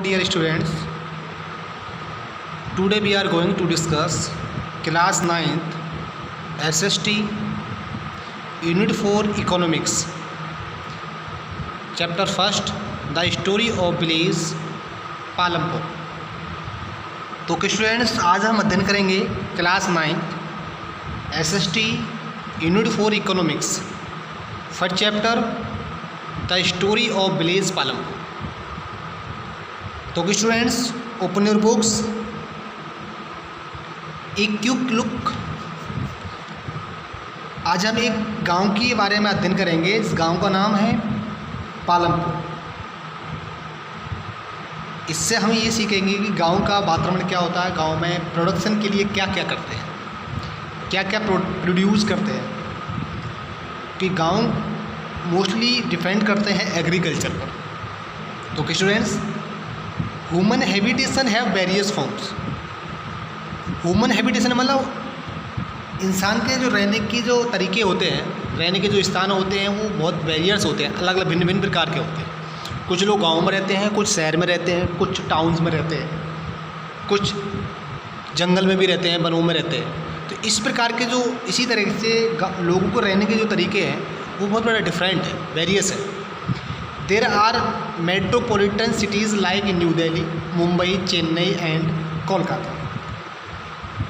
Dear students, today we are going to discuss class 9th SST Unit 4 Economics, Chapter 1st, The Story of Village Palampur. तो students, आज हम अध्ययन करेंगे class 9th SST Unit 4 Economics, first chapter the story of village Palampur. तो students, open your books, एक quick look. आज हम एक गांव के बारे में अध्ययन करेंगे। इस गांव का नाम है पालमपुर। इससे हम ये सीखेंगे कि गांव का वातावरण क्या होता है, गांव में प्रोडक्शन के लिए क्या क्या करते हैं, क्या क्या प्रोड्यूस करते हैं। कि गांव मोस्टली डिपेंड करते हैं एग्रीकल्चर पर। तो students, human habitation have various forms. Human habitation मतलब इंसान के जो रहने की जो तरीके होते हैं, रहने के जो स्थान होते हैं, वो बहुत वेरियस होते हैं, अलग अलग भिन्न भिन्न प्रकार के होते हैं। कुछ लोग गांव में रहते हैं, कुछ शहर में रहते हैं, कुछ टाउन्स में रहते हैं, कुछ जंगल में भी रहते हैं, वनों में रहते हैं। तो इस प्रकार के जो इसी तरह से लोगों को रहने के जो तरीके हैं वो बहुत बड़ा डिफरेंट है, वेरियस है। There are metropolitan cities like New Delhi, Mumbai, Chennai and Kolkata.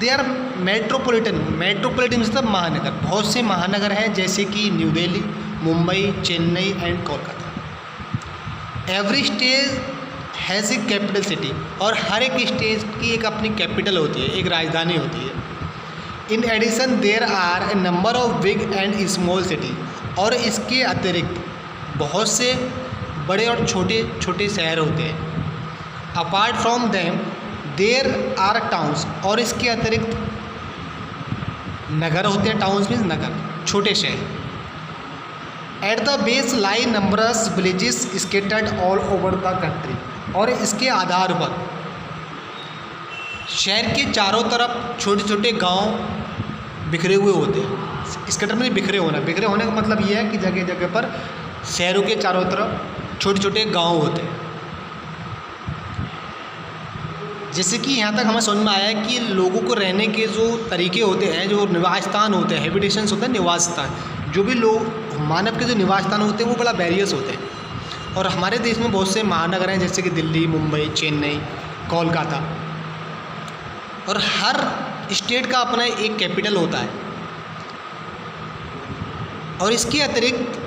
They are metropolitan मतलब महानगर। बहुत से महानगर हैं जैसे कि New Delhi, Mumbai, Chennai and Kolkata. Every state has a capital city, और हर एक स्टेट की एक अपनी कैपिटल होती है, एक राजधानी होती है। In addition there are a number of big and small city, और इसके अतिरिक्त बहुत से बड़े और छोटे छोटे शहर होते हैं। Apart from them there are towns, और इसके अतिरिक्त नगर होते हैं। टाउन्स मीन्स नगर, छोटे शहर। At the base lie numbers villages scattered all over the country, और इसके आधार पर शहर के चारों तरफ छोटे छोटे गांव बिखरे हुए होते हैं। स्केटर में बिखरे होने का मतलब ये है कि जगह जगह पर शहरों के चारों तरफ छोटे छोटे गांव होते हैं। जैसे कि यहाँ तक हमें समझ में आया है कि लोगों को रहने के जो तरीके होते हैं, जो निवास स्थान होते हैं, हैबिटेशंस होते हैं, निवास स्थान, जो भी लोग मानव के जो निवास स्थान होते हैं वो बड़ा वेरियस होते हैं। और हमारे देश में बहुत से महानगर हैं जैसे कि दिल्ली, मुंबई, चेन्नई, कोलकाता, और हर स्टेट का अपना एक कैपिटल होता है। और इसके अतिरिक्त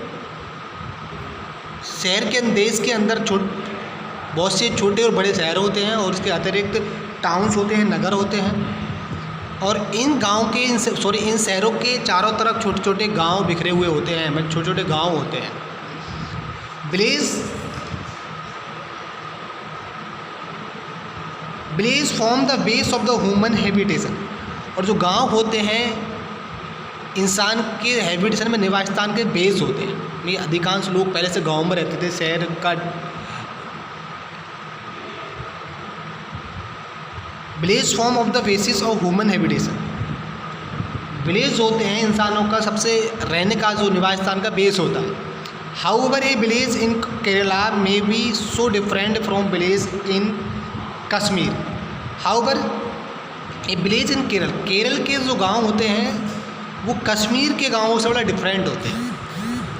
शहर के देश के अंदर बहुत से छोटे और बड़े शहर होते हैं, और इसके अतिरिक्त टाउन्स होते हैं, नगर होते हैं। और इन गांव के इन शहरों के चारों तरफ छोटे छोटे गांव बिखरे हुए होते हैं, मतलब छोटे छोटे गांव होते हैं। Village form the base of the human habitation, और जो गांव होते हैं इंसान के हैबिटेशन में निवास स्थान के बेस होते हैं। ये अधिकांश लोग पहले से गांव में रहते थे। शहर का village form of the basis of human habitation. Village होते हैं इंसानों का सबसे रहने का जो निवास स्थान का बेस होता है। However A village in Kerala may be so different from village in Kashmir. However A village in Kerala के जो गांव होते हैं वो कश्मीर के गांवों से बड़ा डिफरेंट होते हैं।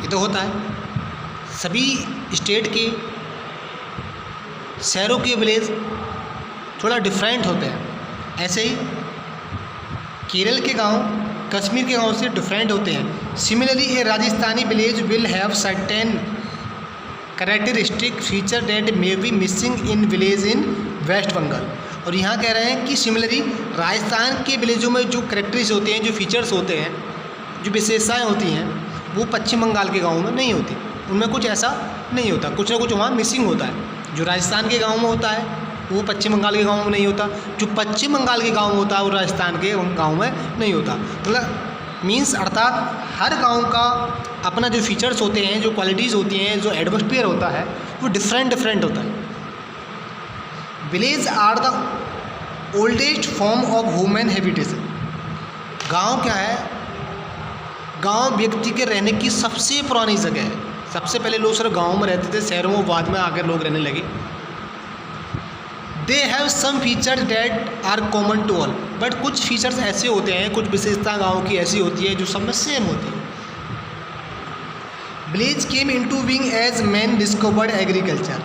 ये तो होता है, सभी स्टेट के शहरों के विलेज थोड़ा डिफरेंट होते हैं। ऐसे ही केरल के गांव कश्मीर के गांव से डिफरेंट होते हैं। Similarly a Rajasthani village will have certain characteristic feature that may be missing in village in West Bengal. और यहाँ कह रहे हैं कि सिमिलरली राजस्थान के विलेजों में जो कैरेक्टरिस्ट होते हैं, जो फीचर्स होते हैं, जो विशेषताएँ होती हैं, वो पश्चिम बंगाल के गाँव में नहीं होती। उनमें कुछ ऐसा नहीं होता, कुछ ना कुछ वहाँ मिसिंग होता है। जो राजस्थान के गाँव में होता है वो पश्चिम बंगाल के गाँव में नहीं होता, जो पश्चिम बंगाल के गाँव में होता है वो राजस्थान के गाँव में नहीं होता। मतलब मीन्स अर्थात हर गाँव का अपना जो फीचर्स होते हैं, जो क्वालिटीज़ होती हैं, जो एटमॉस्फेयर होता है वो डिफरेंट होता है। Village are the oldest form of human habitation. गांव क्या है? गांव व्यक्ति के रहने की सबसे पुरानी जगह है। सबसे पहले लोग सिर्फ गाँव में रहते थे, शहरों में बाद में आकर लोग रहने लगे। They have some feature that are common to all, but कुछ फीचर्स ऐसे होते हैं, कुछ विशेषता गाँव की ऐसी होती है जो सब में सेम होती है। Village came into being as man discovered agriculture,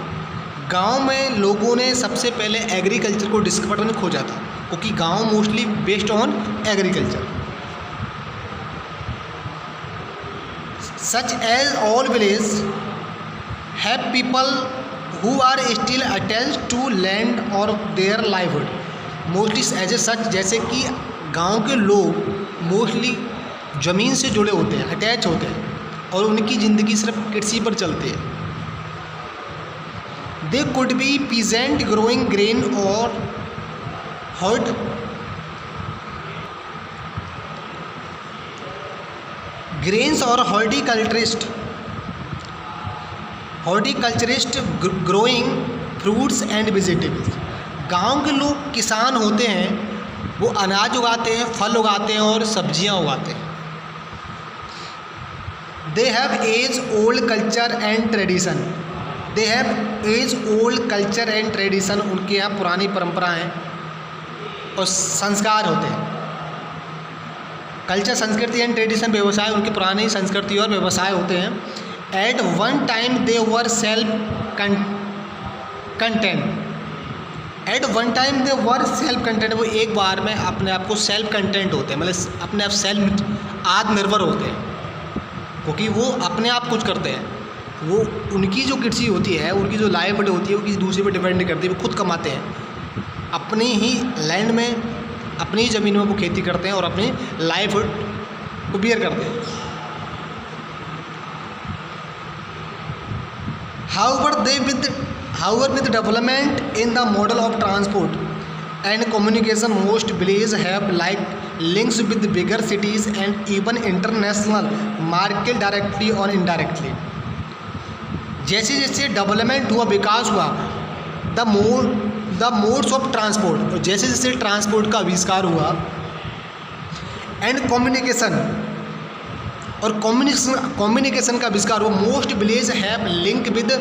गांव में लोगों ने सबसे पहले एग्रीकल्चर को डिस्कवर करने खोजा था, क्योंकि गांव mostly based on agriculture. Such as all village have people who are still attached to land और their livelihood, mostly as a such, जैसे कि गांव के लोग मोस्टली ज़मीन से जुड़े होते हैं, अटैच होते हैं और उनकी ज़िंदगी सिर्फ कृषि पर चलती है। They could be peasant growing grain और हर्ड ग्रेन्स और horticulturist growing fruits and vegetables. गांव के लोग किसान होते हैं, वो अनाज उगाते हैं, फल उगाते हैं और सब्जियां उगाते हैं। They have as old culture and tradition, they have as old culture and tradition, उनके यहाँ पुरानी परंपराएं और संस्कार होते हैं। कल्चर, संस्कृति एंड ट्रेडिशन, व्यवसाय, उनकी पुरानी संस्कृति और व्यवसाय होते हैं। At one time they were self content, at one time they were self content, वो एक बार में अपने आप को सेल्फ कंटेंट होते हैं, मतलब अपने आप सेल्फ आत्मनिर्भर होते हैं, क्योंकि वो अपने आप कुछ करते हैं। वो उनकी जो कृषि होती है, उनकी जो लाइवलीहुड होती है, वो किसी दूसरे पर डिपेंड नहीं करती, वो खुद कमाते हैं, अपनी ही लैंड में, अपनी ही ज़मीन में वो खेती करते हैं और अपनी लाइवलीहुड को बियर करते हैं। However, with development in the model of transport and communication, most villages have like links with bigger cities and even international market directly or indirectly. जैसे जैसे डेवलपमेंट हुआ, विकास हुआ, द मोड्स ऑफ ट्रांसपोर्ट, और जैसे जैसे transport का आविष्कार हुआ, एंड कम्युनिकेशन और कम्युनिकेशन का आविष्कार हुआ, most village have link with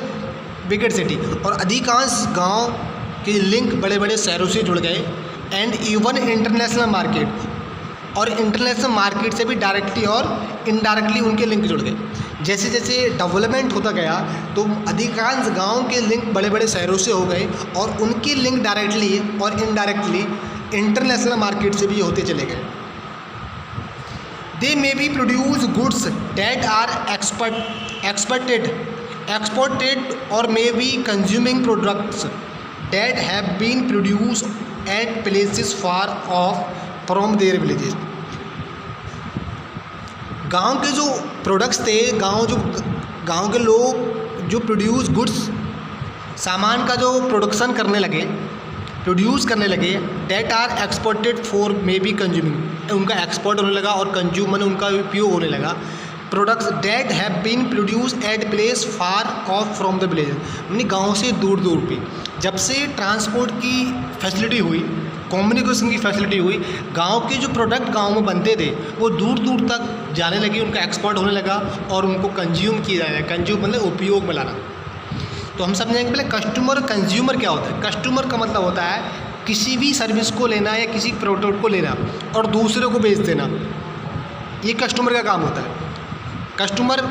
bigger city, और अधिकांश गांव के लिंक बड़े बड़े शहरों से जुड़ गए। एंड इवन इंटरनेशनल मार्केट, और इंटरनेशनल मार्केट से भी डायरेक्टली और इनडायरेक्टली उनके लिंक जुड़ गए। जैसे जैसे डेवलपमेंट होता गया तो अधिकांश गांव के लिंक बड़े बड़े शहरों से हो गए और उनके लिंक डायरेक्टली और इनडायरेक्टली इंटरनेशनल मार्केट से भी होते चले गए। They may be produce goods that are exported or may be consuming products that have been produced at places far off from their villages. गांव के जो प्रोडक्ट्स थे, गांव के लोग जो प्रोड्यूस गुड्स, सामान का जो प्रोडक्शन करने लगे, प्रोड्यूस करने लगे, that are exported for may be consuming, उनका एक्सपोर्ट होने लगा और कंज्यूम में उनका उपयोग होने लगा। Products that have been produce at place far off from the village, यानी गाँव से दूर दूर पे। जब से ट्रांसपोर्ट की फैसिलिटी हुई, कम्युनिकेशन की फैसिलिटी हुई, गांव के जो प्रोडक्ट गांव में बनते थे वो दूर दूर तक जाने लगे, उनका एक्सपोर्ट होने लगा और उनको कंज्यूम किया जाए। कंज्यूम मतलब उपयोग में लाना। तो हम समझेंगे पहले कस्टमर, कंज्यूमर क्या होता है। कस्टमर का मतलब होता है किसी भी सर्विस को लेना या किसी प्रोडक्ट को लेना और दूसरे को बेच देना, ये कस्टमर का काम होता है। कस्टमर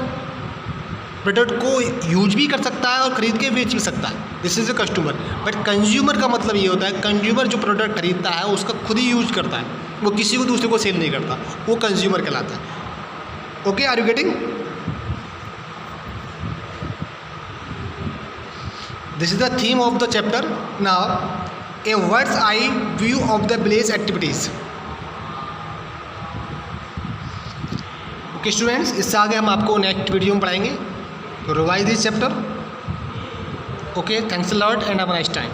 प्रोडक्ट को यूज भी कर सकता है और ख़रीद के बेच भी सकता है, this is a customer. But consumer का मतलब ये होता है, कंज्यूमर जो प्रोडक्ट खरीदता है उसका खुद ही यूज करता है, वो किसी को दूसरे को सेल नहीं करता, वो कंज्यूमर कहलाता है। Okay, are you getting? This is the theme of the chapter. Now a words I view of the village activities. Okay students, इससे आगे हम आपको नेक्स्ट वीडियो में पढ़ाएंगे। तो revise this chapter. Okay, thanks a lot and have a nice time.